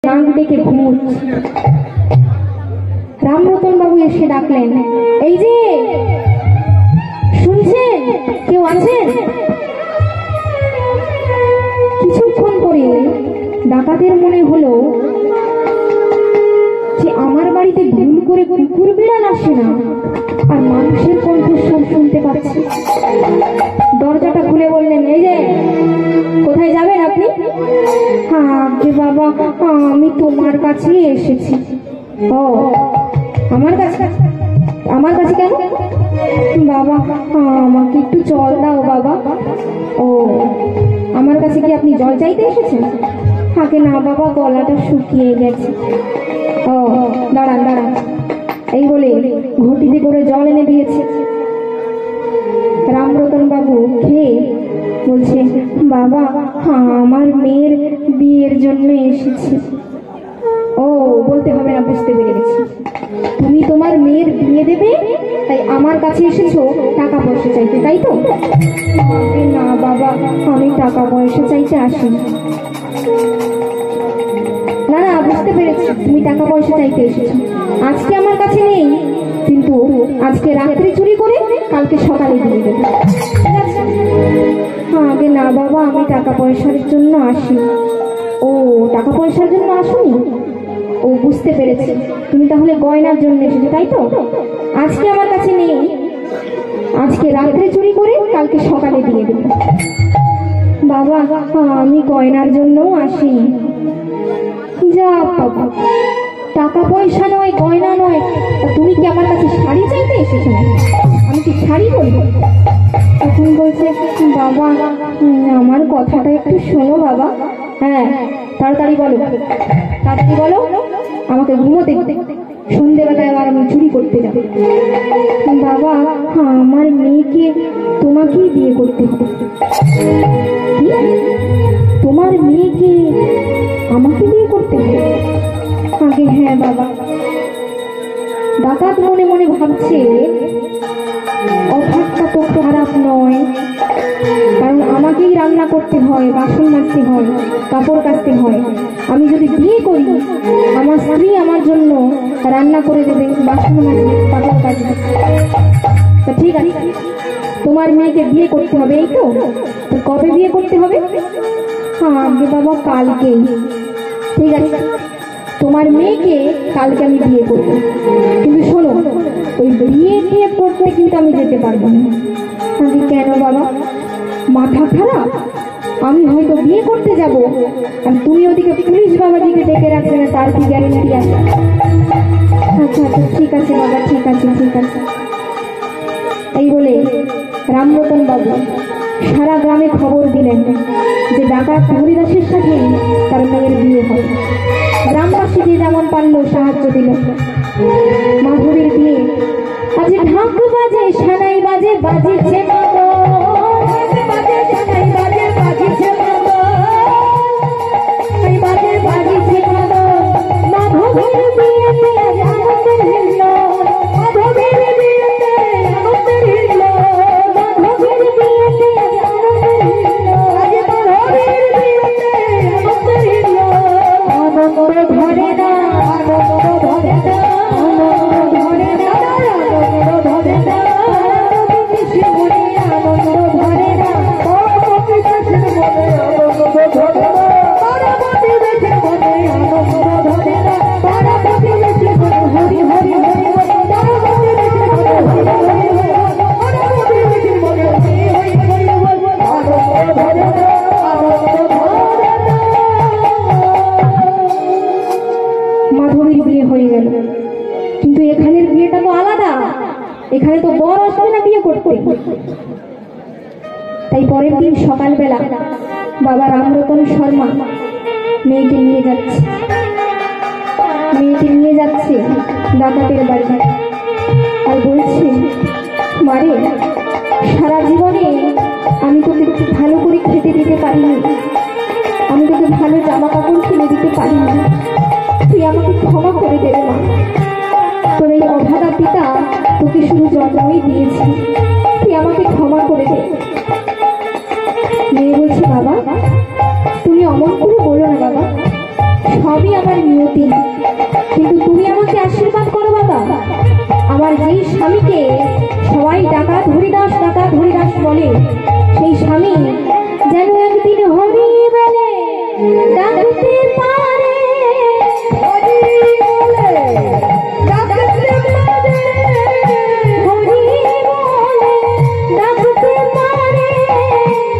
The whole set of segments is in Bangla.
নাক ডেকে ঘুমোচ্ছে। রামরতন বাবু এসে ডাকলেন, এই যে শুনছেন, কেউ আছেন? কিছুক্ষণ পরে ডাকাতের মনে হলো যে আমার বাড়িতে ভুল করে কুকুর বিড়াল আসে না, আর মানুষের কণ্ঠস্বর শুনতে পাচ্ছে। দরজাটা খুলে বললেন, এই যে কোথায় যাবেন আপনি? হ্যাঁ যে বাবা, আমি তোমার কাছে এসেছি। ও আমার কাছে? আমার কাছে কেন বাবা? আমাকে একটু জল দাও বাবা। ও আমার কাছে কি আপনি জল চাইতে এসেছেন? আগে না বাবা, গলাটা শুকিয়ে গেছে। ও দাঁড়ান দাঁড়ান, এই বলে ঘটিতে করে জল এনে দিয়েছে। রামরতন বাবু খেয়ে বলছে, বাবা আমার মেয়ের বিয়ের জন্য এসেছি। ও বলতে হবে না, বুঝতে পেরে গেছি। তুমি তোমার মেয়ের বিয়ে দেবে, তাই আমার কাছে এসেছো টাকা পয়সা চাইতে, তাই তো? না বাবা, আমি টাকা পয়সা চাইতে আসিনি। না না, বুঝতে পেরেছি, তুমি টাকা পয়সা চাইতে এসেছো। আজকে আমার কাছে নেই, কিন্তু আজকে রাত্রে চুরি করে কালকে সকালে দিয়ে দেবে। আগে না বাবা, আমি টাকা পয়সার জন্য আসি। ও টাকা পয়সার জন্য আসুনি? ও বুঝতে পেরেছি, তুমি তাহলে গয়নার জন্য এসেছো, তাই তো? আজকে আমার কাছে নেই, আজকে রাত্রে চুরি করে কালকে সকালে দিয়ে দেবে। বাবা আমি গয়নার জন্যও আসিনি। যা বাবা, টাকা পয়সা নয়, গয়না নয়, তুমি কি আমার কাছে শাড়ি চাইতে এসেছো? আমি কি শাড়ি বলবো? তখন বলছে, বাবা আমার কথাটা একটু শোনো বাবা। হ্যাঁ তাড়াতাড়ি বলো, তাড়াতাড়ি বলো, আমাকে ঘুমোতে, সন্ধ্যেবেলায় আবার আমি চুরি করতে যাবো। বাবা আমার মেয়েকে তোমাকেই বিয়ে করতে হবে। তোমার মেয়েকে আমাকে বিয়ে করতে হবে? আগে হ্যাঁ বাবা। ডাকাত মনে মনে ভাবছে, অভাবটা তো খারাপ নয়, কারণ আমাকেই রান্না করতে হয়, বাসন মাজতে হয়, কাপড় কাচতে হয়। আমি যদি বিয়ে করি, আমার স্ত্রী আমার জন্য রান্না করে দেবে, বাসন মাজবে, কাপড় কাচবে। তা ঠিক আছে, তোমার মেয়েকে বিয়ে করতে হবে, এই তো? কবে বিয়ে করতে হবে? হ্যাঁ আগে বাবা কালকেই। ঠিক আছে, তোমার মেয়েকে কালকে আমি বিয়ে করবো, কিন্তু শোনো, ওই বিয়ে করতে কিন্তু আমি যেতে পারবো না। আগে কেন বাবা? মাথা খারাপ? আমি হয়তো বিয়ে করতে যাব, আর তুমি ওদিকে পুলিশ বাবাজিকে ডেকে রাখবে না, তার কি গ্যারেন্টি আছে? আচ্ছা আচ্ছা ঠিক আছে বাবা, ঠিক আছে ঠিক আছে। এই বলে রামরতন বাবু সারা গ্রামে খবর দিলেন যে ডাকাত হরিদাসের সাথে তার মেয়ের বিয়ে হবে। গ্রামবাসী যে যেমন পারলো সাহায্য দিল। মাধবীর বিয়ে আজ ঢাক বাজে, সানাই বাজে, বাজিছে এখানে তো বর আসবে না বিয়ে করতে। তাই পরের দিন সকালবেলা বাবা রামরতন শর্মা মেয়েকে নিয়ে যাচ্ছে ডাকাতের বাড়ি, আর বলছে, মারে সারা জীবনে আমি তোকে ভালো করে খেতে দিতে পারিনি, আমি তোকে ভালো জামা কাপড় কিনে দিতে পারিনি, তুই আমাকে ক্ষমা করে দেবে মা। তোর এই অভাগা পিতা তোকে শুধু জন্মই দিয়েছি, তুই আমাকে ক্ষমা করে দে। মেয়ে বলছে, বাবা তুমি অমন করে বলো না বাবা, সব সবই আমার নিয়তি, কিন্তু তুমি আমাকে আশীর্বাদ করো বাবা, আমার যেই স্বামীকে সবাই ডাকাত হরিদাস বলে, সেই স্বামী যেন একদিন হরি বলে ডাকতে পারে, হরি বলে ডাকতে পারে, হরি বলে ডাকতে পারে,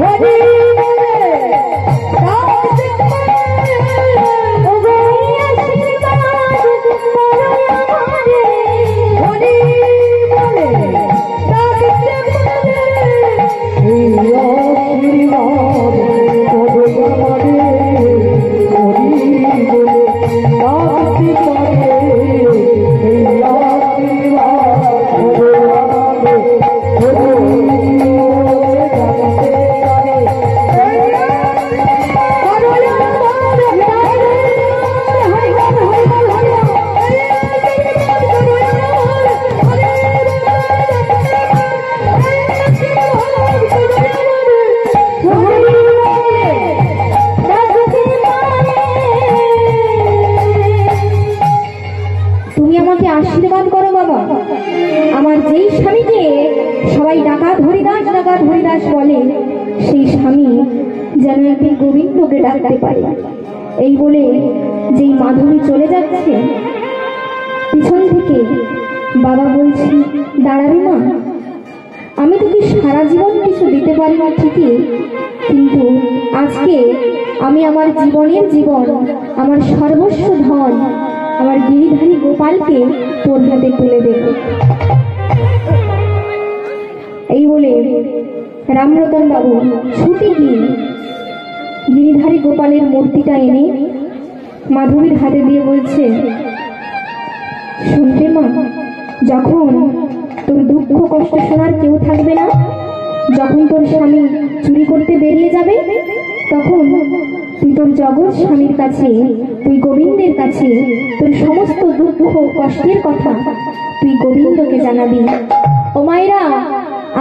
হরি বলে ডাকতে পারে, ওগো আশীর্বাদ করো আমারে, হরি বলে ডাকতে পারে, এই আশীর্বাদ করো আমারে, হরি বলে ডাকতে পারে, এই আশীর্বাদ করো আমারে, হরি বলে ডাকতে পারে, তুমি আমাকে আশীর্বাদ করো বাবা, আমার যেই স্বামীকে সবাই ডাকাত হরিদাস বলে, সেই স্বামী যেন একদিন গোবিন্দকে ডাকতে পারে। এই বলে যেই মাধবী চলে যাচ্ছে, পিছন থেকে বাবা বলছি, দাঁড়াবি মা, আমি তোকে সারা জীবন কিছু দিতে পারি না ঠিকই, কিন্তু আজকে আমি আমার জীবনের জীবন, আমার সর্বস্ব ধন, আমার গিরিধারী গোপালকে তোর হাতে তুলে দেব। এই বলে রামরতন বাবু ছুটে গিয়ে গিরিধারী গোপালের মূর্তিটা এনে মাধবীর হাতে দিয়ে বলছে, শুনতে মা, যখন তোর দুঃখ কষ্ট শোনার কেউ থাকবে না, যখন তোর স্বামী চুরি করতে বেরিয়ে যাবে, তখন তুই তোর জগৎ স্বামীর কাছে, তুই গোবিন্দের কাছে তোর সমস্ত দুঃখ কষ্টের কথা তুই গোবিন্দকে জানাবি। ও মায়েরা,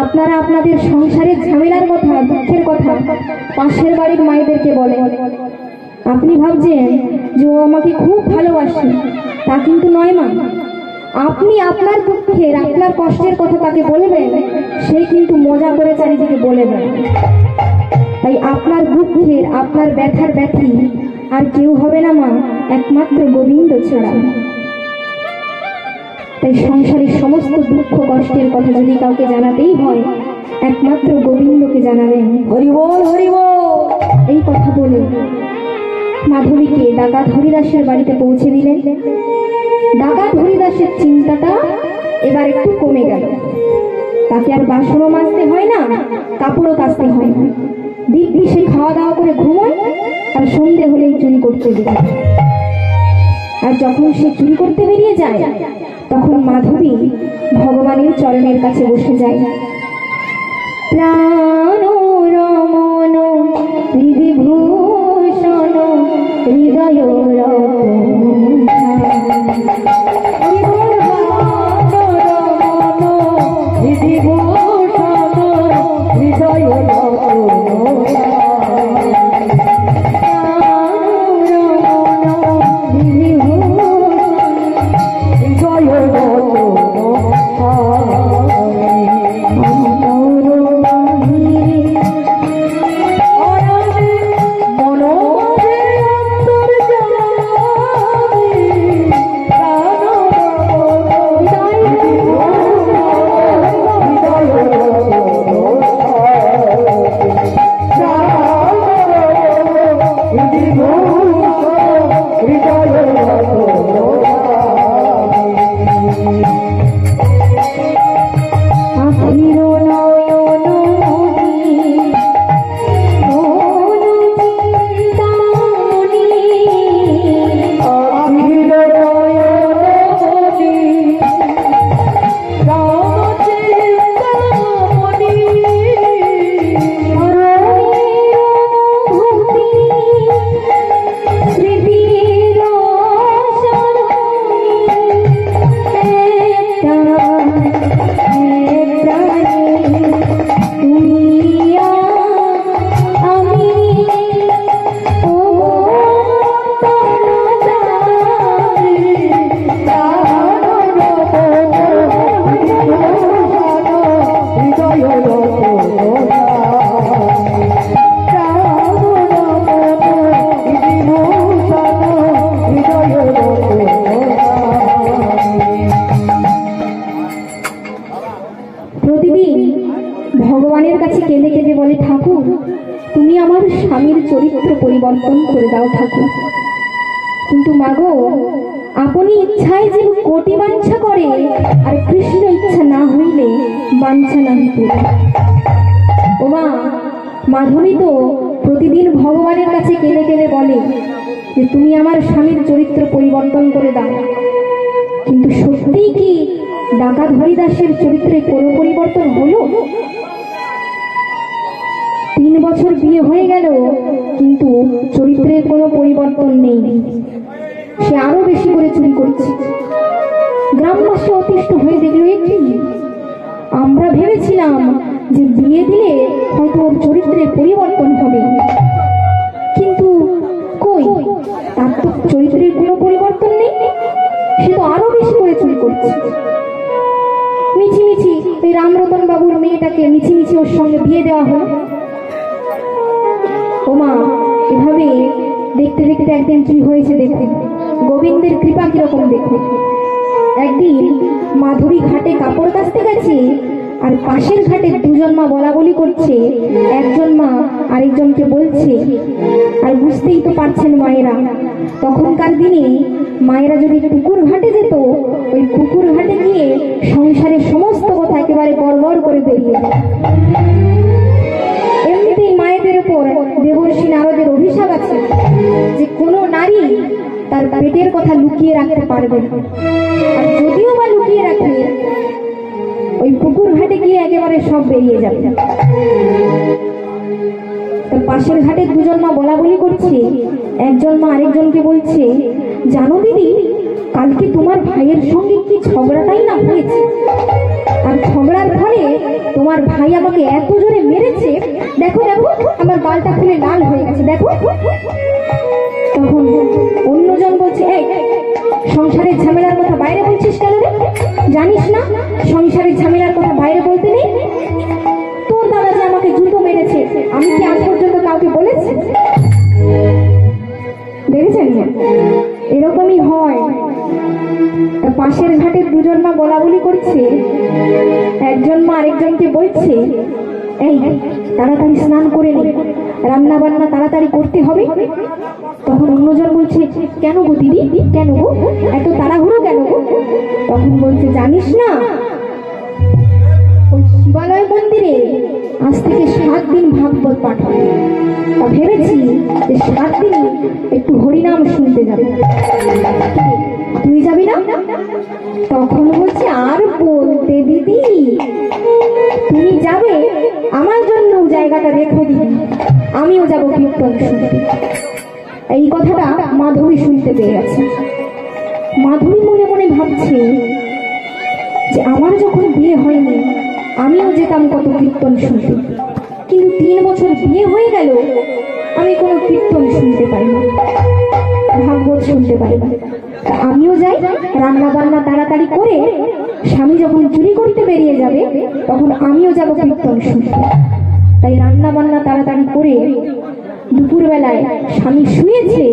আপনারা আপনাদের সংসারের ঝামেলার কথা, দুঃখের কথা পাশের বাড়ির মায়েদেরকে বলেন। আপনি ভাবছেন যে ও আমাকে খুব ভালোবাসে, তা কিন্তু নয় মা। আপনি আপনার দুঃখের, আপনার কষ্টের কথা তাকে বলবেন, সে কিন্তু মজা করে চারিদিকে বলবেন। তাই আপনার দুঃখের, আপনার ব্যথার ব্যথী আর কেউ হবে না মা, একমাত্র গোবিন্দ ছাড়া। তাই সংসারের সমস্ত দুঃখ কষ্টের কথা যদি কাউকে জানাতেই হয়, একমাত্র গোবিন্দকে জানাবেন। হরি বল, হরি বল। এই কথা বলে মাধবীকে ডাকাত হরিদাসের বাড়িতে পৌঁছে দিলেন। ডাকাত হরিদাসের চিন্তাটা এবার একটু কমে গেল। তাকে আর বাসনও মাজতে হয় না, কাপড়ও কাচতে হয় না। দিব্যি সে খাওয়া দাওয়া করে ঘুমোয়, আর সন্ধে হলেই চুরি করতে যায়। আর যখন সে চুরি করতে বেরিয়ে যায়, তখন মাধবী ভগবানের চরণের কাছে বসে যায়। প্রাণ রমন বিভূষণ হৃদয় Oh দাও ঠাকুর। কিন্তু মাগো, আপনি ইচ্ছায় যে কোটি বাঞ্ছা করে, আর কৃষ্ণ ইচ্ছা না হইলে বাঞ্ছা নাহি করে। ও মা, মাধবী তো প্রতিদিন ভগবানের কাছে কেঁদে কেঁদে বলে যে তুমি আমার স্বামীর চরিত্র পরিবর্তন করে দাও। কিন্তু সত্যিই কি ডাকাত হরিদাসের চরিত্রে কোনো পরিবর্তন হলো? 3 বছর বিয়ে হয়ে গেল, কিন্তু চরিত্রের কোনো পরিবর্তন নেই। সে আরো বেশি করে চুরি করছে। গ্রামবাসী অতিষ্ঠ হয়ে দেখলো, কি আমরা ভেবেছিলাম যে বিয়ে দিলে হয়তো ওর চরিত্রের পরিবর্তন হবে, কিন্তু কই, তার তো চরিত্রের কোনো পরিবর্তন নেই। সে তো আরো বেশি করে চুরি করছে। মিছিমিছি এই রামরতন বাবুর মেয়েটাকে মিছিমিছি ওর সঙ্গে বিয়ে দেওয়া হলো। ও মা, এভাবে দেখতে দেখতে একদিন কি হয়েছে দেখুন, গোবিন্দের কৃপা কিরকম দেখুন। একদিন মাধবী ঘাটে কাপড় কাচতে গেছে, আর পাশের ঘাটে দুজন মা বলা বলি করছে। একজন মা আরেকজনকে বলছে, আর বুঝতেই তো পারছেন মায়েরা, তখনকার দিনে মায়েরা যদি পুকুর ঘাটে যেত, ওই পুকুর ঘাটে গিয়ে সংসারের সমস্ত কথা একেবারে গড়গড় করে বেরিয়ে যেত। এমনিতেই মায়েদের উপর দেবর্ষী নারদের অভিশাপ আছে যে কোনো নারী তার পেটের কথা লুকিয়ে রাখতে পারবে না, আর যদিও বা লুকিয়ে রাখে, ওই পুকুর ঘাটে গিয়ে একেবারে সব বেরিয়ে যাবে। তার পাশের ঘাটে দুজন মা বলা বলি করছে। একজন মা আরেকজনকে বলছে, জানো দিদি, কালকে তোমার ভাইয়ের সঙ্গে কি ঝগড়াটাই না হয়েছে, আর ঝগড়ার ফলে তোমার ভাই আমাকে এত জোরে মেরেছে, দেখো দেখো আমার গালটা খুলে লাল হয়ে গেছে, দেখো। তখন অন্যজন বলছে, এই সংসারের ঝামেলার কথা বাইরে বলছিস কেন রে? জানিস না সংসারের ঝামেলার কথা বাইরে বলতে নেই? তোর দাদা যে আমাকে জুতো মেরেছে, আমি কি আজ পর্যন্ত কাউকে বলেছি? দেখেছেন, এরকমই হয়। পাশের ঘাটে দুজন মা বলা বলি করছে। একজন মা আরেকজনকে বলছে, এই তাড়াতাড়ি স্নান করে নে, রান্না বান্না তাড়াতাড়ি করতে হবে। তখন অন্যজন বলছে, কেন গো দিদি, কেন গো, এত তাড়াহুড়ো কেন গো? তখন বলছে, জানিস না ওই শিবালয় মন্দিরে আজ থেকে 7 দিন ভাগবত পাঠ হবে। তা ভেবেছি যে 7 দিন একটু হরিনাম শুনতে যাবে, তুই যাবি না? তখন বলছে, আর বলতে দিদি, তুমি যাবে, আমার জন্য জায়গাটা রেখে দিবি, আমিও যাবো কীর্তন শুনতে। এই কথাটা মাধবী শুনতে পেয়ে গেছে। মাধবী মনে মনে ভাবছে যে আমার যখন বিয়ে হয়নি আমিও যেতাম কত কীর্তন শুনতে, কিন্তু 3 বছর বিয়ে হয়ে গেল, আমি কোনো কীর্তন শুনতে পাই না, ভাগবত শুনতে পাই না। আমিও যাই, রান্না বান্না তাড়াতাড়ি করে, স্বামী যখন চুরি করতে বেরিয়ে যাবে তখন আমিও যাব কীর্তন শুনতে। তাই রান্না বান্না তাড়াতাড়ি করে দুপুর বেলায় স্বামী শুয়েছে,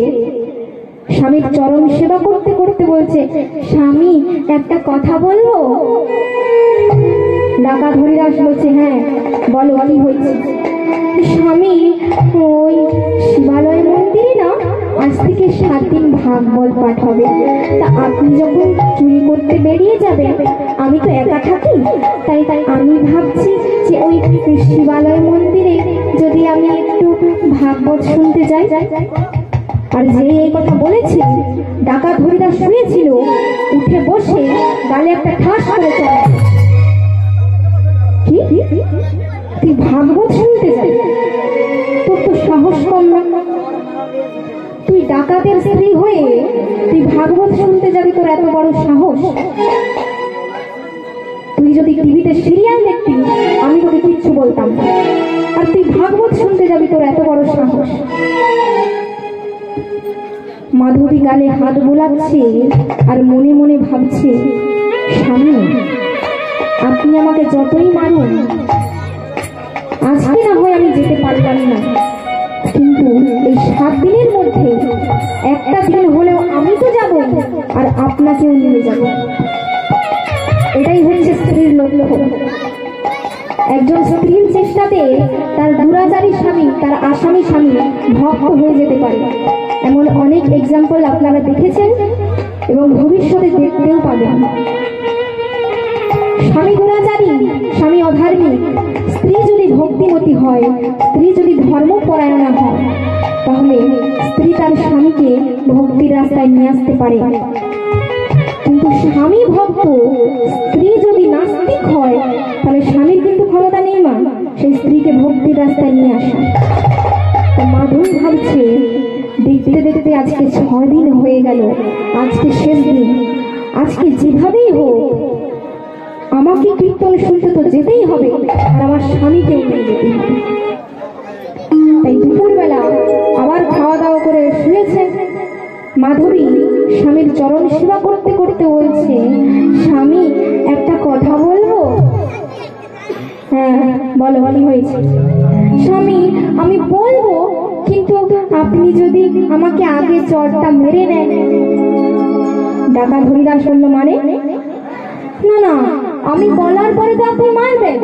স্বামীর চরণ সেবা করতে করতে বলছে, স্বামী একটা কথা বলবো? ডাকাত হরিদাস বলছে, হ্যাঁ বলো, কি হয়েছে? স্বামী, ওই শিবালয় মন্দিরে না আজ থেকে 7 দিন ভাগবত পাঠ হবে। তা আপনি যখন চুরি করতে বেরিয়ে যাবে, আমি তো একা থাকি, তাই আমি ভাবছি যে ওই শিবালয় মন্দিরে যদি আমি একটু ভাগবত শুনতে যাই। আর যে এই কথা বলেছে, ডাকাত হরিদাস শুয়েছিল, উঠে বসে গালে একটা ঠাস করে চলে। কি, তুই ভাগবত শুনতে যাই? তোর তো সাহস কম না, তুই ডাকাতের স্ত্রী হয়ে তুই ভাগবত শুনতে যাবি, তোর এত বড় সাহস? তুই যদি টিভিতে সিরিয়াল দেখতি আমি তোকে কিচ্ছু বলতাম না, আর তুই ভাগবত শুনতে যাবি, তোর এত বড় সাহস? মাধবী গালে হাত বোলাচ্ছে আর মনে মনে ভাবছে, স্বামী আপনি আমাকে যতই মারুন, আজকে না হয় আমি যেতে পারলাম না, কিন্তু এই 7 দিনের মধ্যে একটা দিন হলেও আমি তো যাব, আর আপনাকেও নিয়ে যাব। এটাই হচ্ছে স্ত্রীর লক্ষ্য। একজন স্ত্রীর চেষ্টাতে তার দুরাচারী স্বামী, তার আসামি স্বামী ভক্ত হয়ে যেতে পারে। এমন অনেক এক্সাম্পল আপনারা দেখেছেন এবং ভবিষ্যতে দেখতেও পাবেন। স্বামী দুরাচারী, স্বামী অধার্মিক, স্ত্রী যদি ভক্তিমতী হয়, স্ত্রী যদি ধর্মপরায়ণা হয়, তাহলে স্ত্রী তার স্বামীকে ভক্তির রাস্তায় নিয়ে আসতে পারে। কিন্তু স্বামী ভক্ত, স্ত্রী যদি নাস্তিক হয়, তাহলে স্বামীর কিন্তু ক্ষমতা নেই মা সেই স্ত্রীকে ভক্তির রাস্তায় নিয়ে আসা। মাধবী ভাবছে দেখতে দেখতে আজকে 6 দিন হয়ে গেল, আজকে শেষ দিন, আজকে যেভাবেই হোক আমাকে কীর্তন শুনতে তো যেতেই হবে, আর আমার স্বামীকেও নিয়ে যেতে হবে। তাই দুপুরবেলা আবার খাওয়া দাওয়া করে শুয়েছে। মাধবী স্বামীর চরণ সেবা করতে করতে বলছে, স্বামী একটা কথা বলবো? হ্যাঁ বলো, বলি হয়েছে। স্বামী আমি বলবো, কিন্তু আপনি যদি আমাকে আগে চরটা মেরে নেন। ডাকাত হরিদাস বলল, মানে? না না, আমি বলার পরে তো আপনি মারবেন,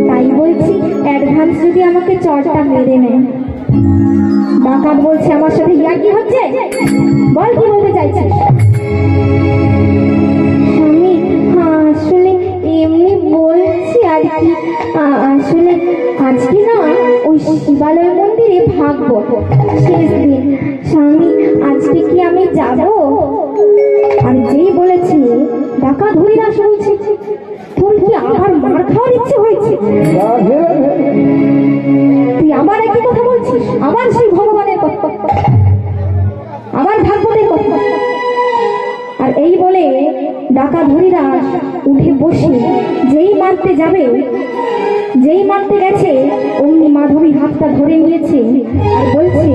তাই বলছি অ্যাডভান্স যদি আমাকে চরটা মেরে নেন। ডাকাত বলছে, আমার সাথে ইয়ার্কি হচ্ছে? বল কি বলতে চাইছিস? স্বামী আসলে এমনি বলছি আর কি, আসলে আজকে না ওই শিবালয় মন্দিরে ভাগবত শেষ দিন। স্বামী আজকে কি আমি যাব? আর যেই বলেছি ডাকাত হরিদাস বলছে, তোর কি আবার মার খাওয়ার ইচ্ছে হয়েছে? তুই আবার একই কথা বলছিস, আবার সেই ভগবানের কথা, আবার ভাগবতের কথা। আর এই বলে ডাকাত হরিদাস উঠে বসে যেই মারতে যাবে, যেই মারতে গেছে, অমনি মাধবী হাতটা ধরে নিয়েছে আর বলছে,